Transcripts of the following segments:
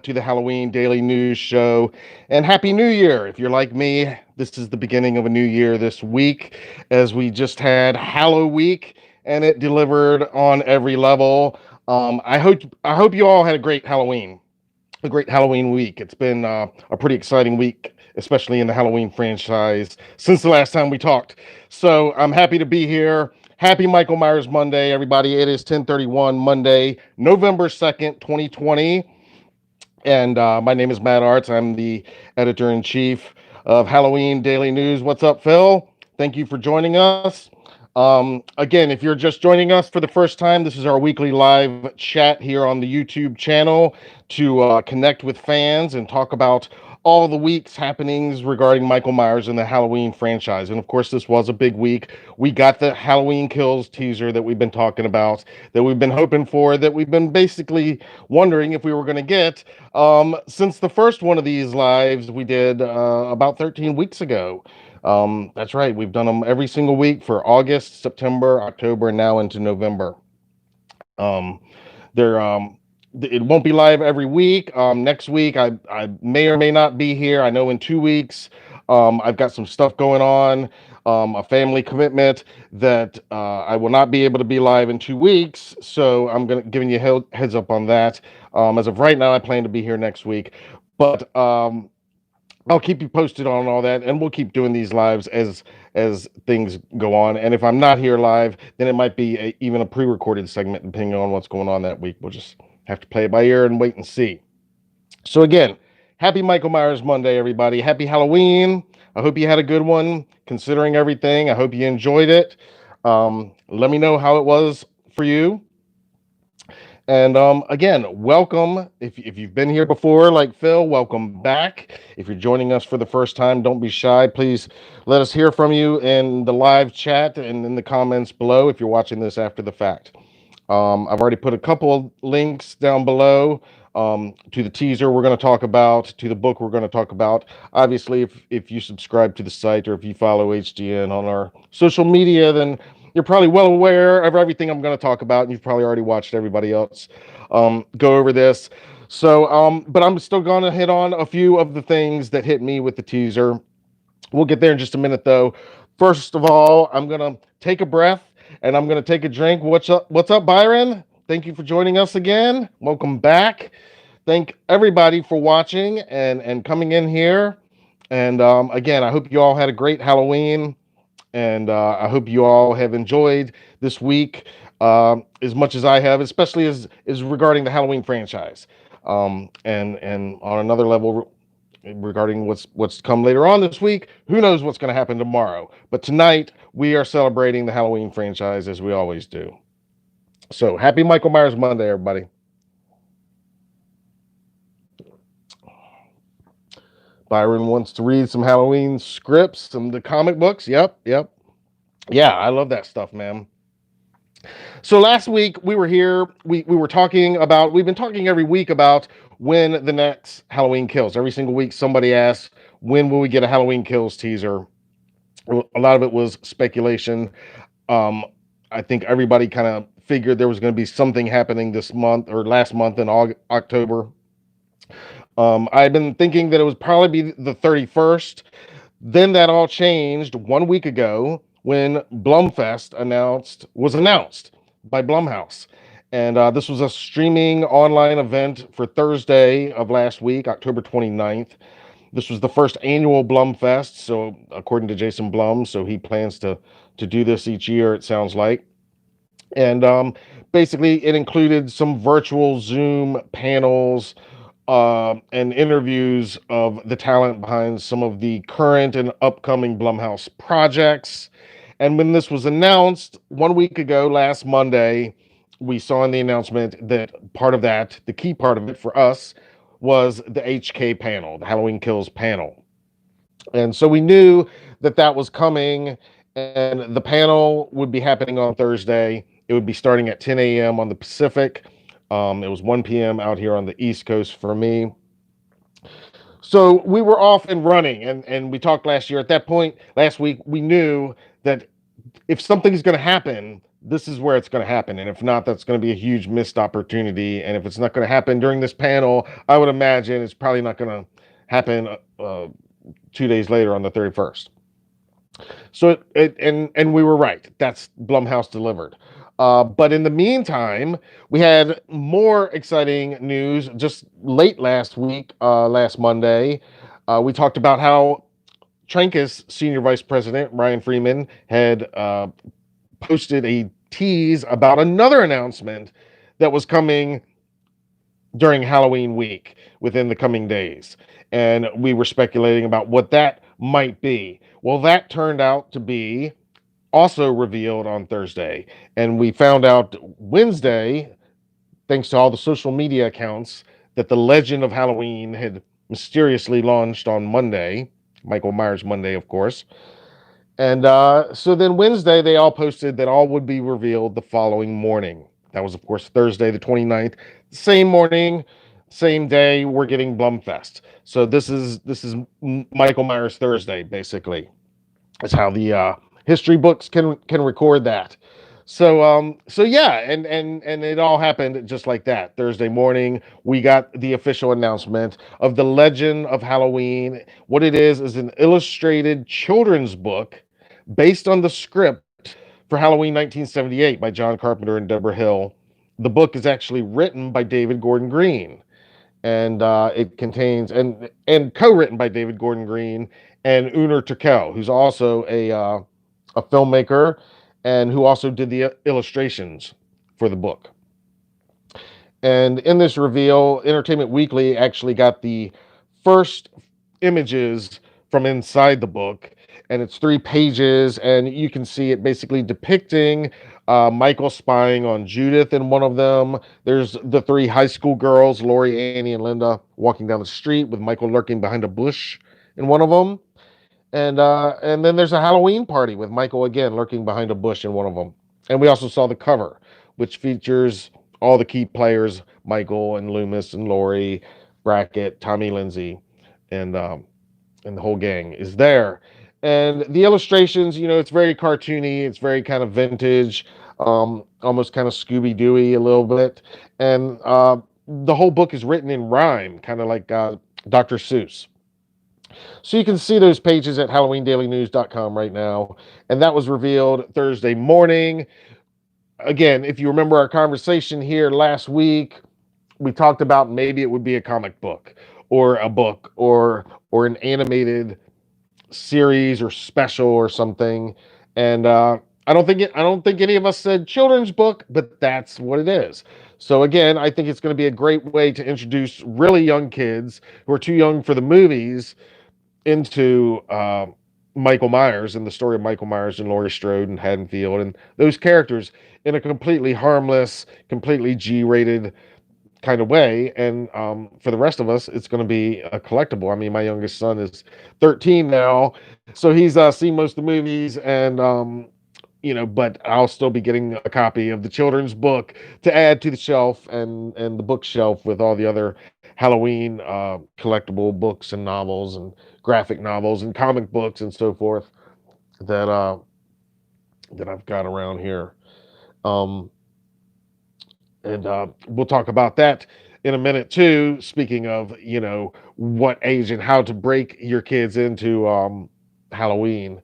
to the Halloween Daily News Show. And Happy New Year. If you're like me, this is the beginning of a new year this week, as we just had Hallow Week and it delivered on every level. I hope you all had a great Halloween week. It's been a pretty exciting week, especially in the Halloween franchise since the last time we talked. So I'm happy to be here. Happy Michael Myers Monday, everybody. It is 10:31 Monday, November 2nd, 2020. And my name is Matt Arts. I'm the editor in chief of Halloween Daily News. What's up, Phil? Thank you for joining us. Again, if you're just joining us for the first time, this is our weekly live chat here on the YouTube channel to connect with fans and talk about all the week's happenings regarding Michael Myers and the Halloween franchise. And of course, this was a big week. We got the Halloween Kills teaser that we've been talking about, that we've been hoping for, that we've been basically wondering if we were going to get since the first one of these lives we did about 13 weeks ago. That's right. We've done them every single week for August, September, October, and now into November. Um, they're it won't be live every week. Next week I may or may not be here. I know in 2 weeks I've got some stuff going on, a family commitment that I will not be able to be live in 2 weeks. So I'm gonna giving you heads up on that. As of right now, I plan to be here next week, but I'll keep you posted on all that, and we'll keep doing these lives as things go on. And if I'm not here live, then it might be even a pre-recorded segment, depending on what's going on that week. We'll just have to play it by ear and wait and see. So again, happy Michael Myers Monday, everybody. Happy Halloween. I hope you had a good one, considering everything. I hope you enjoyed it. Let me know how it was for you. And again, welcome. If you've been here before, like Phil, welcome back. If you're joining us for the first time, don't be shy. Please let us hear from you in the live chat and in the comments below if you're watching this after the fact. I've already put a couple of links down below to the teaser we're going to talk about, to the book we're going to talk about. Obviously, if you subscribe to the site or if you follow HDN on our social media, then you're probably well aware of everything I'm going to talk about, and you've probably already watched everybody else go over this. So, but I'm still going to hit on a few of the things that hit me with the teaser. We'll get there in just a minute, though. First of all, I'm going to take a breath and I'm going to take a drink. What's up? What's up, Byron? Thank you for joining us again. Welcome back. Thank everybody for watching and coming in here. And again, I hope you all had a great Halloween. And I hope you all have enjoyed this week as much as I have, especially as regarding the Halloween franchise. And on another level, regarding what's come later on this week, who knows what's going to happen tomorrow. But tonight we are celebrating the Halloween franchise as we always do. So happy Michael Myers Monday, everybody. Byron wants to read some Halloween scripts, some of the comic books. Yep. Yeah, I love that stuff, man. So last week we were here, we were talking about, we've been talking every week about when the next Halloween Kills. Every single week somebody asks, when will we get a Halloween Kills teaser? A lot of it was speculation. Um, I think everybody kind of figured there was going to be something happening this month or last month in October. I've been thinking that it would probably be the 31st. Then that all changed 1 week ago when Blumfest was announced by Blumhouse. And this was a streaming online event for Thursday of last week, October 29th. This was the first annual Blumfest, so according to Jason Blum, so he plans to do this each year, it sounds like. And basically, it included some virtual Zoom panels and interviews of the talent behind some of the current and upcoming Blumhouse projects. And when this was announced 1 week ago, last Monday, we saw in the announcement that part of that, the key part of it for us, was the HK panel, the Halloween Kills panel. And so we knew that that was coming, and the panel would be happening on Thursday. It would be starting at 10 a.m. on the Pacific. It was 1 p.m. out here on the East Coast for me. So we were off and running, and we talked last year. At that point, last week, we knew that if something's going to happen, this is where it's going to happen. And if not, that's going to be a huge missed opportunity. And if it's not going to happen during this panel, I would imagine it's probably not going to happen 2 days later on the 31st. So and we were right. That's Blumhouse delivered. But in the meantime, we had more exciting news just late last week, last Monday. We talked about how Trancas Senior Vice President Ryan Freeman had posted a tease about another announcement that was coming during Halloween week within the coming days. And we were speculating about what that might be. Well, that turned out to be also revealed on Thursday. And we found out Wednesday, thanks to all the social media accounts, that the Legend of Halloween had mysteriously launched on Monday, Michael Myers Monday, of course. And so then Wednesday, they all posted that all would be revealed the following morning. That was, of course, Thursday, the 29th. Same morning, same day, we're getting Blumfest. So this is Michael Myers Thursday, basically. That's how the history books can record that. So yeah, and it all happened just like that. Thursday morning, we got the official announcement of the Legend of Halloween. What it is an illustrated children's book based on the script for Halloween 1978 by John Carpenter and Deborah Hill. The book is actually written by David Gordon Green, and it contains and co-written by David Gordon Green and Uner Turkel, who's also a filmmaker and who also did the illustrations for the book. And in this reveal, Entertainment Weekly actually got the first images from inside the book, and it's 3 pages, and you can see it basically depicting Michael spying on Judith in one of them. There's the 3 high school girls, Lori, Annie, and Linda, walking down the street with Michael lurking behind a bush in one of them. And then there's a Halloween party with Michael again lurking behind a bush in one of them. And we also saw the cover, which features all the key players: Michael and Loomis and Lori, Brackett, Tommy Lindsay, and the whole gang is there. And the illustrations, it's very cartoony. It's very kind of vintage, almost kind of Scooby Dooey a little bit. And the whole book is written in rhyme, kind of like Dr. Seuss. So you can see those pages at HalloweenDailyNews.com right now. And that was revealed Thursday morning. Again, if you remember our conversation here last week, we talked about maybe it would be a comic book or a book or an animated series or special or something. And I don't think any of us said children's book, but that's what it is. So again, I think it's going to be a great way to introduce really young kids who are too young for the movies into Michael Myers and the story of Michael Myers and Laurie Strode and Haddonfield and those characters in a completely harmless, completely G-rated kind of way. And for the rest of us, it's going to be a collectible. I mean, my youngest son is 13 now, so he's seen most of the movies, and but I'll still be getting a copy of the children's book to add to the shelf and the bookshelf with all the other Halloween collectible books and novels and graphic novels and comic books and so forth that I've got around here. And we'll talk about that in a minute too. Speaking of, what age and how to break your kids into Halloween,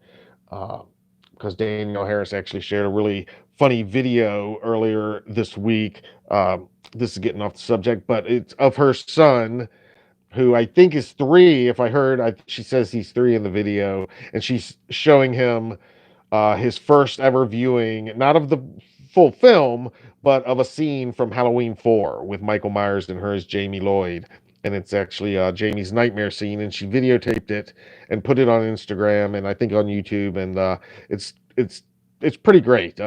because Danielle Harris actually shared a really funny video earlier this week. This is getting off the subject, but it's of her son, who I think is 3. If I heard, she says he's 3 in the video, and she's showing him his first ever viewing, not of the full film, but of a scene from Halloween 4 with Michael Myers and her as Jamie Lloyd. And it's actually Jamie's nightmare scene, and she videotaped it and put it on Instagram and I think on YouTube, and it's pretty great.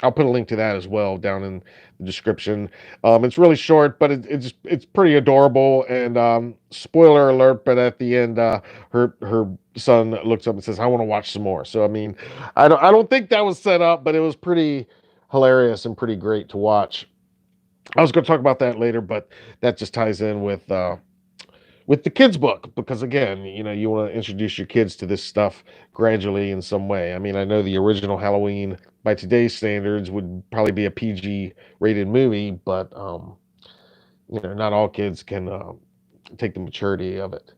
I'll put a link to that as well down in the description. It's really short, but it's pretty adorable. And spoiler alert, but at the end, her son looks up and says, "I want to watch some more." So I mean, I don't think that was set up, but it was pretty hilarious and pretty great to watch. I was going to talk about that later, but that just ties in with with the kids book, because again, you want to introduce your kids to this stuff gradually in some way. I mean, I know the original Halloween by today's standards would probably be a PG rated movie, but not all kids can take the maturity of it.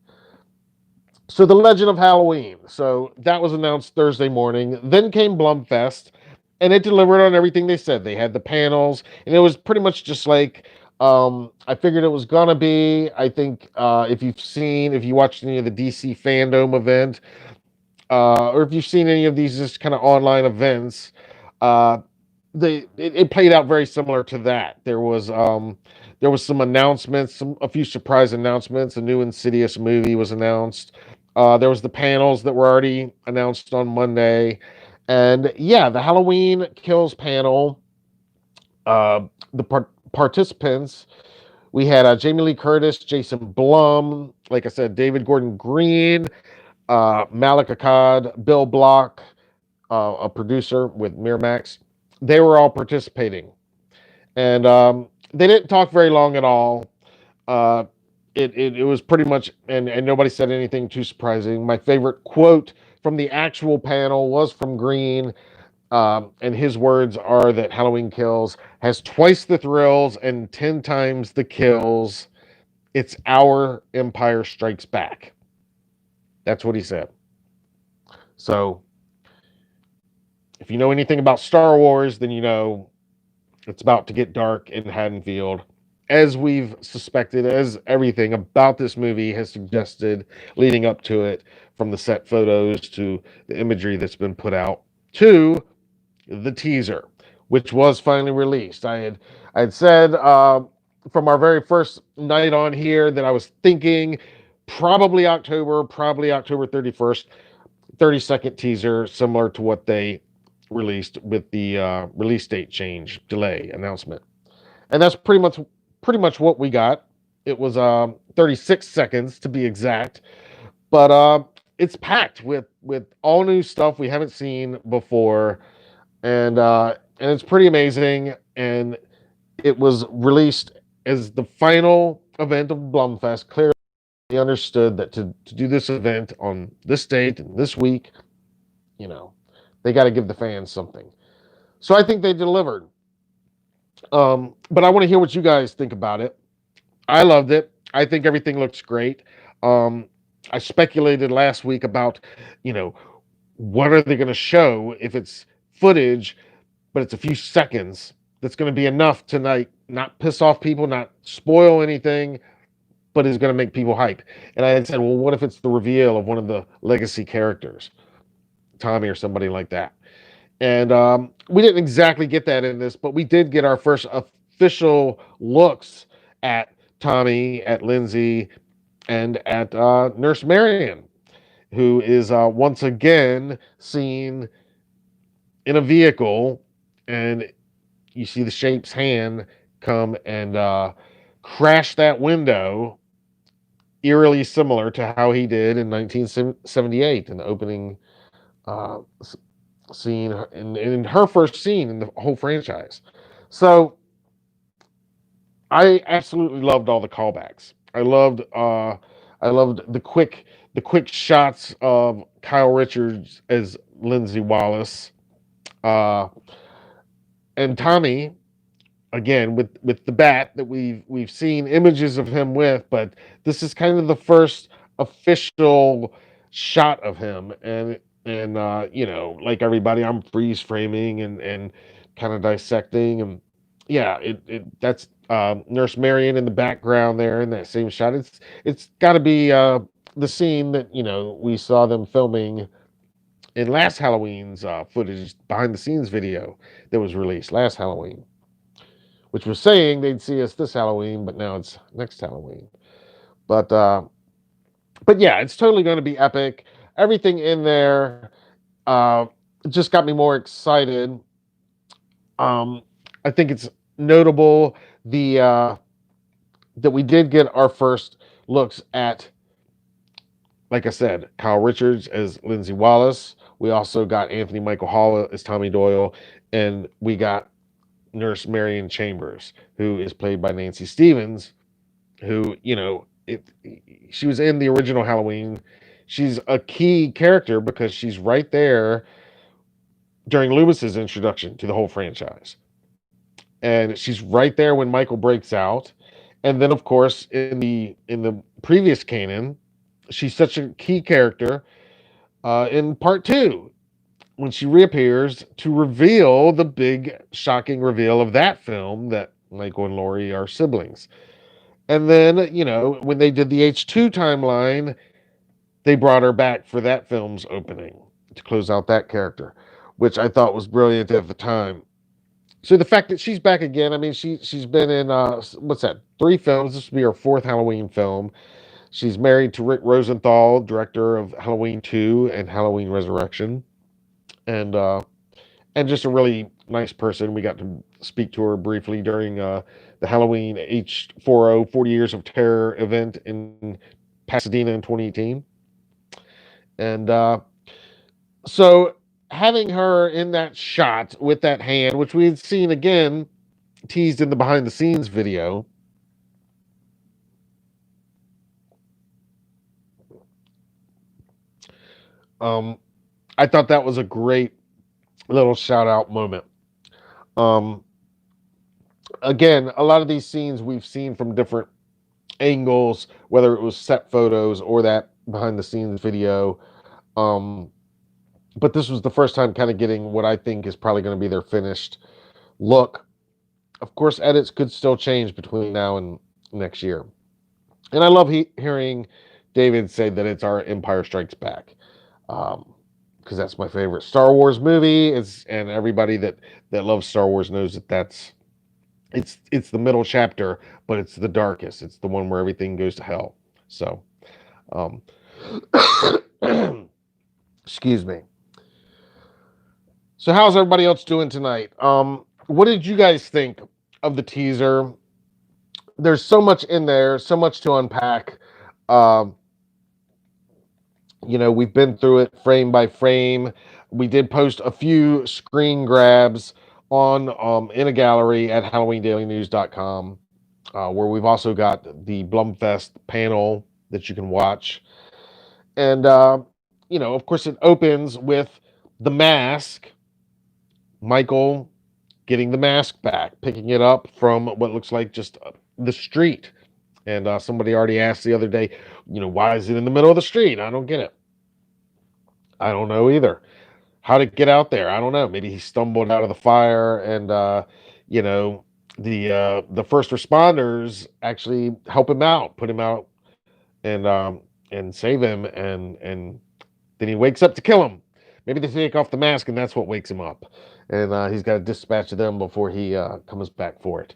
So the Legend of Halloween. So that was announced Thursday morning. Then came Blumfest, and it delivered on everything they said. They had the panels, and it was pretty much just like I figured it was gonna be. I think if you watched any of the DC Fandom event, or if you've seen any of these just kind of online events, uh, it played out very similar to that. There was some announcements, a few surprise announcements. A new Insidious movie was announced. There was the panels that were already announced on Monday, and yeah, the Halloween Kills panel. The participants, we had Jamie Lee Curtis, Jason Blum, like I said, David Gordon Green, Malik Akkad, Bill Block, a producer with Miramax. They were all participating, and they didn't talk very long at all. Uh, it was pretty much, and nobody said anything too surprising. My favorite quote from the actual panel was from Green, and his words are that Halloween Kills has twice the thrills and 10 times the kills. It's our Empire Strikes Back. That's what he said. So, if you know anything about Star Wars, then you know it's about to get dark in Haddonfield. As we've suspected, as everything about this movie has suggested leading up to it, from the set photos to the imagery that's been put out to the teaser, which was finally released. I had said from our very first night on here that I was thinking probably October 31st, 30-second teaser, similar to what they released with the release date change delay announcement. And that's pretty much what we got. It was 36 seconds to be exact, but it's packed with all new stuff we haven't seen before, and it's pretty amazing. And it was released as the final event of Blumfest. Clearly, they understood that to do this event on this date and this week, they got to give the fans something. So I think they delivered. But I want to hear what you guys think about it. I loved it. I think everything looks great. I speculated last week about, what are they going to show if it's footage, but it's a few seconds. That's going to be enough to not piss off people, not spoil anything, but is going to make people hype. And I had said, well, what if it's the reveal of one of the legacy characters, Tommy or somebody like that? And we didn't exactly get that in this, but we did get our first official looks at Tommy, at Lindsay, and at Nurse Marion, who is once again seen in a vehicle, and you see the Shape's hand come and crash that window, eerily similar to how he did in 1978 in the opening scene, in her first scene in the whole franchise. So I absolutely loved all the callbacks. I loved the quick shots of Kyle Richards as Lindsay Wallace, uh, and Tommy again with the bat that we've seen images of him with, but this is kind of the first official shot of him. And like everybody, I'm freeze framing and kind of dissecting, and yeah, that's Nurse Marion in the background there in that same shot. It's got to be the scene that we saw them filming in last Halloween's footage, behind the scenes video that was released last Halloween, which was saying they'd see us this Halloween, but now it's next Halloween. But yeah, it's totally going to be epic. Everything in there just got me more excited. I think it's notable that we did get our first looks at, like I said, Kyle Richards as Lindsay Wallace. We also got Anthony Michael Hall as Tommy Doyle, and we got Nurse Marion Chambers, who is played by Nancy Stevens, who, it she was in the original Halloween. She's a key character because she's right there during Loomis's introduction to the whole franchise. And she's right there when Michael breaks out. And then of course in the previous canon, she's such a key character in part 2 when she reappears to reveal the big shocking reveal of that film that Michael and Laurie are siblings. And then, when they did the H2 timeline, they brought her back for that film's opening to close out that character, which I thought was brilliant at the time. So the fact that she's back again, I mean, she's been in what's that? 3 films. This will be her 4th Halloween film. She's married to Rick Rosenthal, director of Halloween 2 and Halloween Resurrection, and just a really nice person. We got to speak to her briefly during the Halloween H40 40 Years of Terror event in Pasadena in 2018. And so having her in that shot with that hand, which we had seen again teased in the behind the scenes video, I thought that was a great little shout out moment. Again, a lot of these scenes we've seen from different angles, whether it was set photos or that behind the scenes video. But this was the first time kind of getting what I think is probably going to be their finished look. Of course, edits could still change between now and next year. And I love hearing David say that it's our Empire Strikes Back, because that's my favorite Star Wars movie. And everybody that loves Star Wars knows that it's the middle chapter, but it's the darkest. It's the one where everything goes to hell. So, um, excuse me. So how's everybody else doing tonight? What did you guys think of the teaser? There's so much in there, so much to unpack. Um, we've been through it frame by frame. We did post a few screen grabs on in a gallery at HalloweenDailyNews.com, where we've also got the Blumfest panel that you can watch. And of course, it opens with the mask. Michael getting the mask back, picking it up from what looks like just the street. And somebody already asked the other day, why is it in the middle of the street? I don't get it. I don't know either. How to get out there? I don't know. Maybe he stumbled out of the fire, and the first responders actually help him out, put him out, and save him, and then he wakes up to kill him. Maybe they take off the mask, and that's what wakes him up, and he's got to dispatch them before he comes back for it.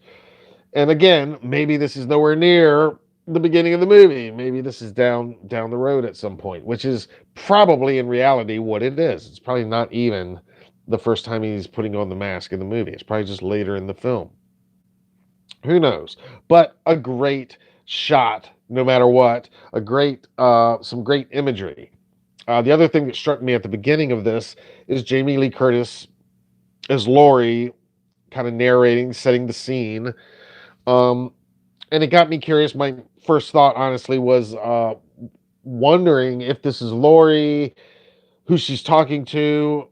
And again, maybe this is nowhere near the beginning of the movie. Maybe this is down the road at some point, which is probably in reality what it is. It's probably not even the first time he's putting on the mask in the movie. It's probably just later in the film. Who knows? But a great shot, no matter what. Some great imagery. The other thing that struck me at the beginning of this is Jamie Lee Curtis as Laurie, kind of narrating, setting the scene. And it got me curious. My first thought, honestly, was wondering if this is Laurie, who she's talking to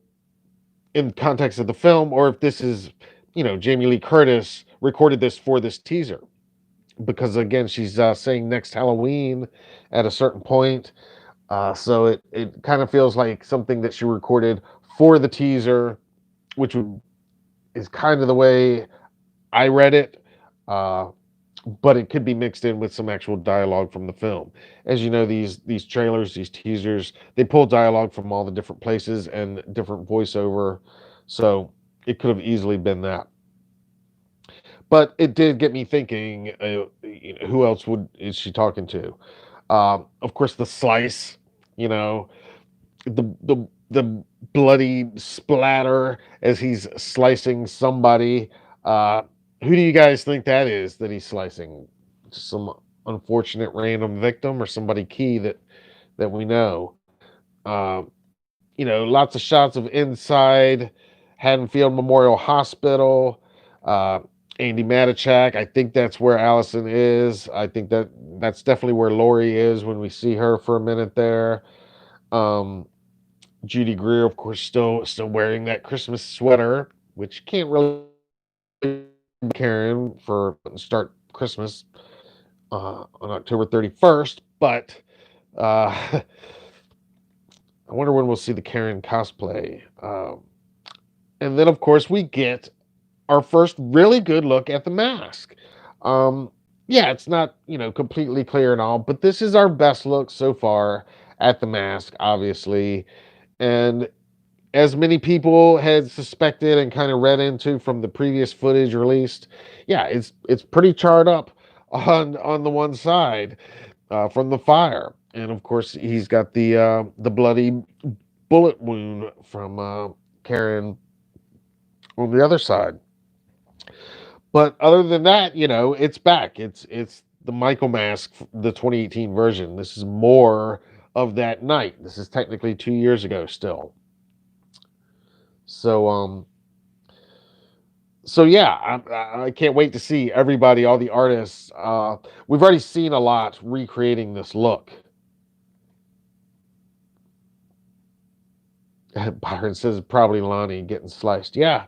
in context of the film, or if this is, Jamie Lee Curtis recorded this for this teaser. Because again, she's saying next Halloween at a certain point. So it kind of feels like something that she recorded for the teaser, which is kind of the way I read it. But it could be mixed in with some actual dialogue from the film. As you know, these trailers, these teasers, they pull dialogue from all the different places and different voiceover. So it could have easily been that. But it did get me thinking, who else is she talking to? Of course, the slice, the bloody splatter as he's slicing somebody. Who do you guys think that is that he's slicing? Just some unfortunate random victim or somebody key that we know? Lots of shots of inside Haddonfield Memorial Hospital. Andy Matichak. I think that's where Allison is. I think that's definitely where Lori is when we see her for a minute there. Um, Judy Greer, of course, still wearing that Christmas sweater, which can't really be Karen for start Christmas on October 31st, but I wonder when we'll see the Karen cosplay. And then, of course, we get our first really good look at the mask. Um, yeah, it's not, completely clear and all, but this is our best look so far at the mask, obviously. And as many people had suspected and kind of read into from the previous footage released, yeah, it's pretty charred up on the one side from the fire, and of course he's got the bloody bullet wound from Karen on the other side. But other than that, it's back. It's the Michael mask, the 2018 version. This is more of that night. This is technically 2 years ago still. So yeah, I can't wait to see everybody, all the artists. We've already seen a lot recreating this look. Byron says probably Lonnie getting sliced. Yeah,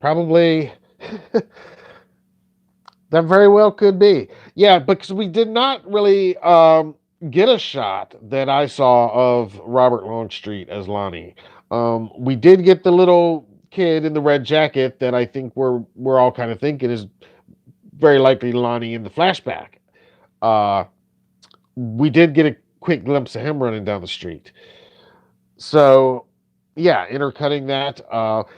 probably. That very well could be. Yeah, because we did not really get a shot that I saw of Robert Longstreet as Lonnie. We did get the little kid in the red jacket that I think we're all kind of thinking is very likely Lonnie in the flashback. Uh, we did get a quick glimpse of him running down the street. So yeah, intercutting that,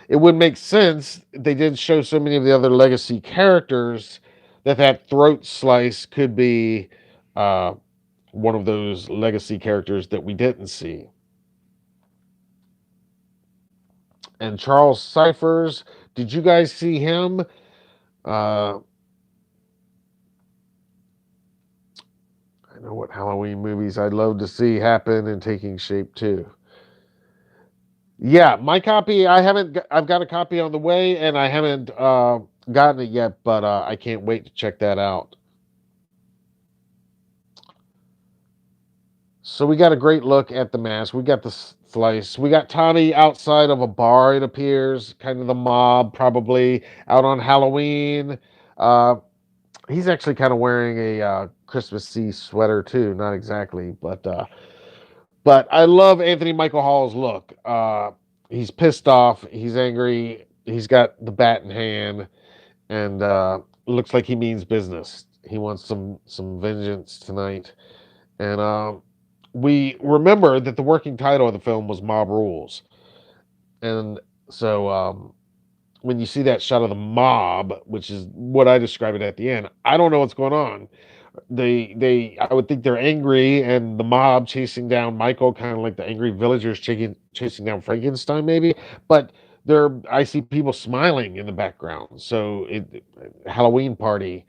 it would make sense. They did show so many of the other legacy characters that throat slice could be uh, one of those legacy characters that we didn't see. And Charles Cyphers, did you guys see him? I know what Halloween movies I'd love to see happen and taking shape too. Yeah, my copy, I've got a copy on the way and I haven't gotten it yet, but I can't wait to check that out. So we got a great look at the mask. We got the slice. We got Tommy outside of a bar, it appears, kind of the mob, probably out on Halloween. Uh, he's actually kind of wearing a Christmassy sweater too. Not exactly, but I love Anthony Michael Hall's look. He's pissed off. He's angry. He's got the bat in hand, and looks like he means business. He wants some vengeance tonight, and we remember that the working title of the film was Mob Rules. And so when you see that shot of the mob, which is what I describe it at the end, I don't know what's going on. I would think they're angry and the mob chasing down Michael, kind of like the angry villagers chasing down Frankenstein, maybe. But I see people smiling in the background. So Halloween party,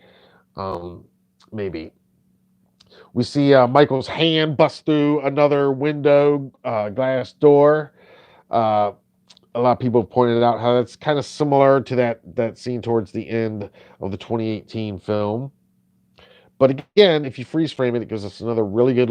maybe. We see Michael's hand bust through another window, glass door. Uh, a lot of people have pointed out how that's kind of similar to that scene towards the end of the 2018 film. But again, if you freeze frame it, it gives us another really good